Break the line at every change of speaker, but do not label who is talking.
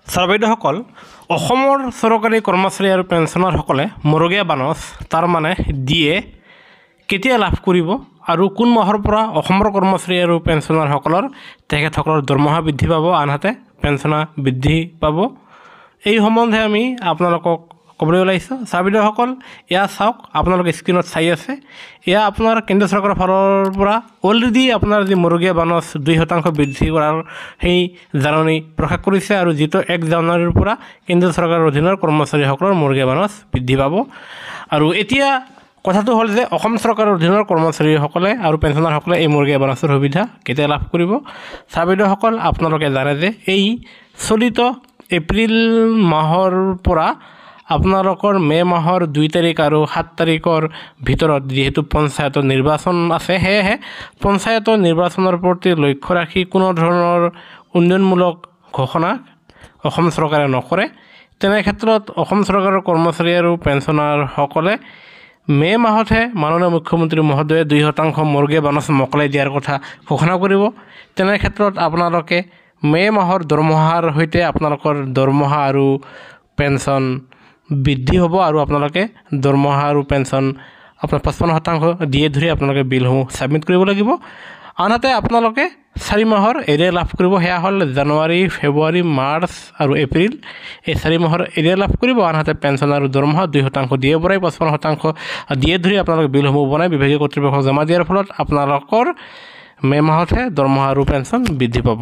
ছাৰবাইদেউসকল অসমৰ চৰকাৰী কৰ্মচাৰী আৰু পেঞ্চনাৰসকলে মৰগীয়া বানচ তাৰ মানে দিয়ে কেতিয়া লাভ কৰিব আৰু কোন মাহৰ পৰা অসমৰ কৰ্মচাৰী আৰু পেঞ্চনাৰসকলৰ তেখেতসকলৰ দৰমহা বৃদ্ধি পাব আনহাতে পেঞ্চনা বৃদ্ধি পাব এই সম্বন্ধে আমি আপোনালোকক ক'বলৈ ওলাইছোঁ ছাৰবাইদেউসকল এয়া চাওক আপোনালোকে স্ক্ৰীনত চাই আছে এয়া আপোনাৰ কেন্দ্ৰীয় চৰকাৰৰ ফালৰ পৰা অলৰেডি আপোনাৰ যি মৰগীয়া বানচ 2% বৃদ্ধি কৰাৰ সেই জাননী প্ৰকাশ কৰিছে আৰু যিটো 1 জানুৱাৰীৰ পৰা কেন্দ্ৰীয় চৰকাৰৰ অধীনৰ কৰ্মচাৰীসকলৰ মৰগীয়া বানচ বৃদ্ধি পাব আৰু এতিয়া কথাটো হ'ল যে অসম চৰকাৰৰ অধীনৰ কৰ্মচাৰীসকলে আৰু পেঞ্চনাৰসকলে এই মৰগীয়া বানচৰ সুবিধা কেতিয়া লাভ কৰিব ছাৰবাইদেউসকল আপোনালোকে জানে যে এই চলিত এপ্ৰিল মাহৰ পৰা আপোনালোকৰ মে মাহৰ 2 তাৰিখ আৰু 7 তাৰিখৰ ভিতৰত যেহেতু পঞ্চায়তৰ নিৰ্বাচন আছে সেয়েহে পঞ্চায়তৰ নিৰ্বাচনৰ প্ৰতি লক্ষ্য ৰাখি কোনো ধৰণৰ উন্নয়নমূলক ঘোষণা অসম চৰকাৰে নকৰে তেনে ক্ষেত্ৰত অসম চৰকাৰৰ কৰ্মচাৰী আৰু পেঞ্চনাৰসকলে মে মাহতহে মাননীয় মুখ্যমন্ত্ৰী মহোদয়ে 2% মৰগীয়া বানচ মোকলাই দিয়াৰ কথা ঘোষণা কৰিব তেনে ক্ষেত্ৰত আপোনালোকে মে মাহৰ দৰমহাৰ সৈতে আপোনালোকৰ দৰমহা আৰু পেঞ্চন বৃদ্ধি হ'ব আৰু আপোনালোকে দৰমহা আৰু পেঞ্চন আপোনাৰ 55% দিয়ে ধৰি আপোনালোকে বিলসমূহ ছাবমিট কৰিব লাগিব আনহাতে আপোনালোকে 4 মাহৰ এৰিয়াৰ লাভ কৰিব সেয়া হ'ল জানুৱাৰী ফেব্ৰুৱাৰী মাৰ্চ আৰু এপ্ৰিল এই 4 মাহৰ এৰিয়াৰ লাভ কৰিব আনহাতে পেঞ্চন আৰু দৰমহা 2% দিয়ে বৰাই 55% দিয়ে ধৰি আপোনালোকে বিলসমূহ বনাই বিভাগীয় কৰ্তৃপক্ষক জমা দিয়াৰ ফলত আপোনালোকৰ মে মাহতহে দৰমহা আৰু পেঞ্চন বৃদ্ধি পাব